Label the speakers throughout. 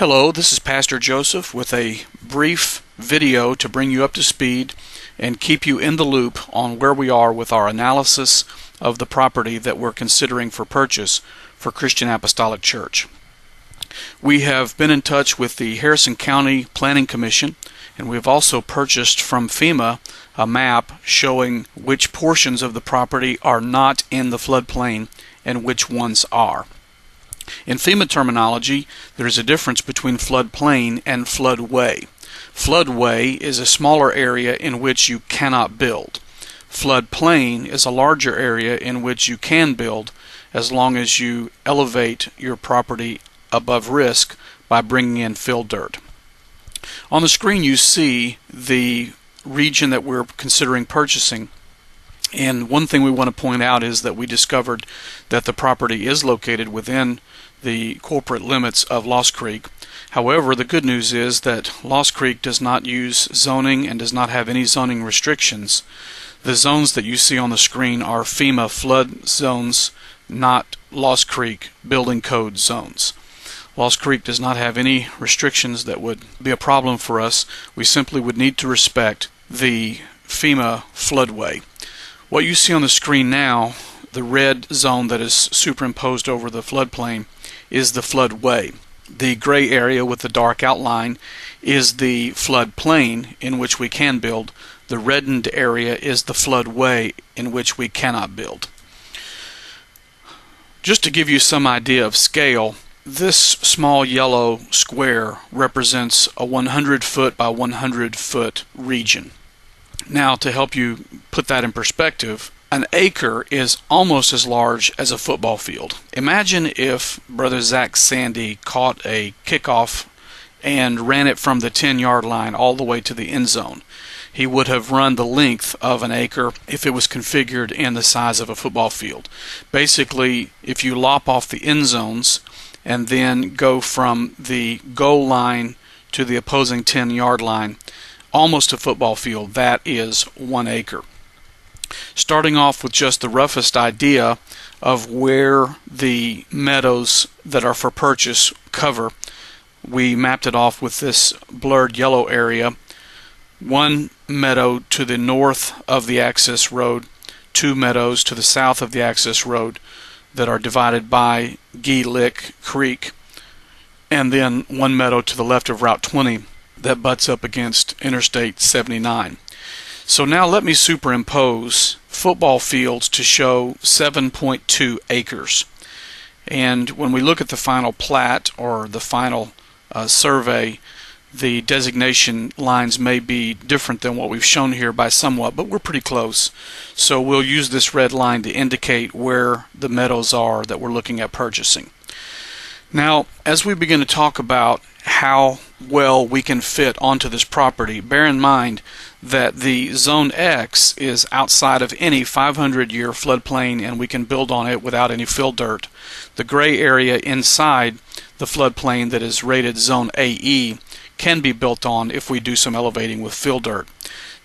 Speaker 1: Hello, this is Pastor Joseph with a brief video to bring you up to speed and keep you in the loop on where we are with our analysis of the property that we're considering for purchase for Christian Apostolic Church. We have been in touch with the Harrison County Planning Commission, and we have also purchased from FEMA a map showing which portions of the property are not in the floodplain and which ones are. In FEMA terminology, there is a difference between floodplain and floodway. Floodway is a smaller area in which you cannot build. Floodplain is a larger area in which you can build as long as you elevate your property above risk by bringing in fill dirt. On the screen you see the region that we're considering purchasing. And one thing we want to point out is that we discovered that the property is located within the corporate limits of Lost Creek. However, the good news is that Lost Creek does not use zoning and does not have any zoning restrictions. The zones that you see on the screen are FEMA flood zones, not Lost Creek building code zones. Lost Creek does not have any restrictions that would be a problem for us. We simply would need to respect the FEMA floodway. What you see on the screen now, the red zone that is superimposed over the floodplain, is the floodway. The gray area with the dark outline is the floodplain in which we can build. The reddened area is the floodway in which we cannot build. Just to give you some idea of scale, this small yellow square represents a 100-foot by 100-foot region. Now, to help you put that in perspective, an acre is almost as large as a football field. Imagine if Brother Zach Sandy caught a kickoff and ran it from the 10-yard line all the way to the end zone. He would have run the length of an acre if it was configured in the size of a football field. Basically, if you lop off the end zones and then go from the goal line to the opposing 10-yard line, almost a football field, that is 1 acre. Starting off with just the roughest idea of where the meadows that are for purchase cover, we mapped it off with this blurred yellow area. 1 meadow to the north of the access road, 2 meadows to the south of the access road that are divided by Gee Lick Creek, and then 1 meadow to the left of Route 20 that butts up against Interstate 79. So now let me superimpose football fields to show 7.2 acres. And when we look at the final plat or the final survey, the designation lines may be different than what we've shown here by somewhat, but we're pretty close. So we'll use this red line to indicate where the meadows are that we're looking at purchasing. Now, as we begin to talk about how well we can fit onto this property, bear in mind that the Zone X is outside of any 500-year floodplain and we can build on it without any fill dirt. The gray area inside the floodplain that is rated Zone AE can be built on if we do some elevating with fill dirt.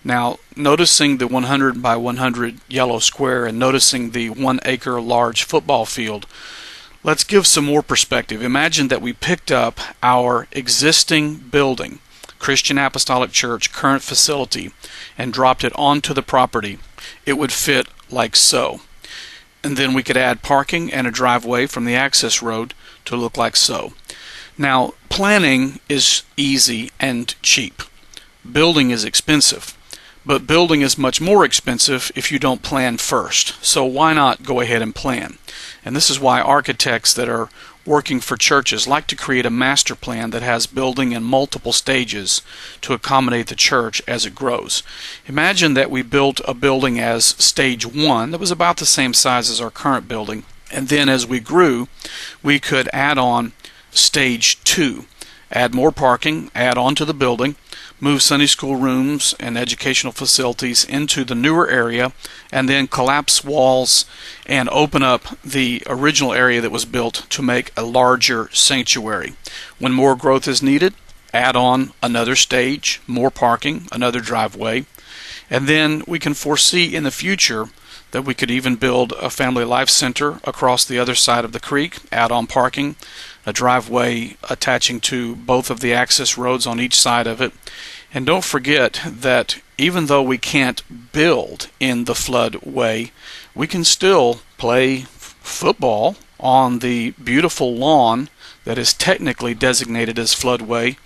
Speaker 1: Now, noticing the 100 by 100 yellow square and noticing the 1 acre large football field, let's give some more perspective. Imagine that we picked up our existing building, Christian Apostolic Church current facility, and dropped it onto the property. It would fit like so. And then we could add parking and a driveway from the access road to look like so. Now, planning is easy and cheap. Building is expensive. But building is much more expensive if you don't plan first. So why not go ahead and plan? And this is why architects that are working for churches like to create a master plan that has building in multiple stages to accommodate the church as it grows. Imagine that we built a building as stage 1 that was about the same size as our current building, and then as we grew, we could add on stage 2. Add more parking, add on to the building, move Sunday school rooms and educational facilities into the newer area, and then collapse walls and open up the original area that was built to make a larger sanctuary. When more growth is needed, add on another stage, more parking, another driveway, and then we can foresee in the future that we could even build a family life center across the other side of the creek, add on parking, a driveway attaching to both of the access roads on each side of it. And don't forget that even though we can't build in the floodway, we can still play football on the beautiful lawn that is technically designated as floodway.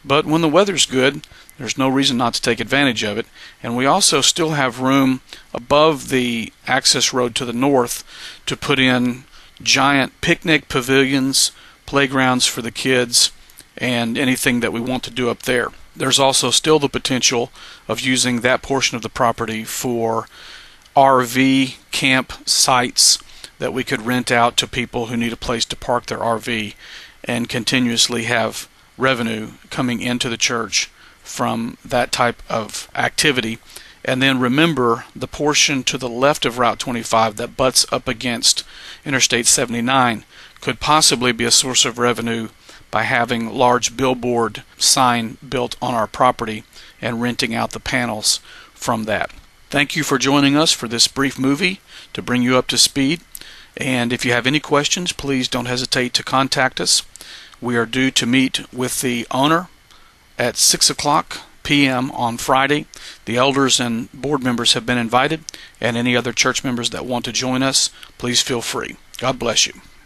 Speaker 1: But when the weather's good, there's no reason not to take advantage of it. And we also still have room above the access road to the north to put in giant picnic pavilions, playgrounds for the kids, and anything that we want to do up there. There's also still the potential of using that portion of the property for RV camp sites that we could rent out to people who need a place to park their RV and continuously have revenue coming into the church from that type of activity. And then remember, the portion to the left of Route 25 that butts up against Interstate 79 could possibly be a source of revenue by having large billboard sign built on our property and renting out the panels from that. Thank you for joining us for this brief movie to bring you up to speed. And if you have any questions, please don't hesitate to contact us. We are due to meet with the owner at 6 p.m. on Friday. The elders and board members have been invited, and any other church members that want to join us, please feel free. God bless you.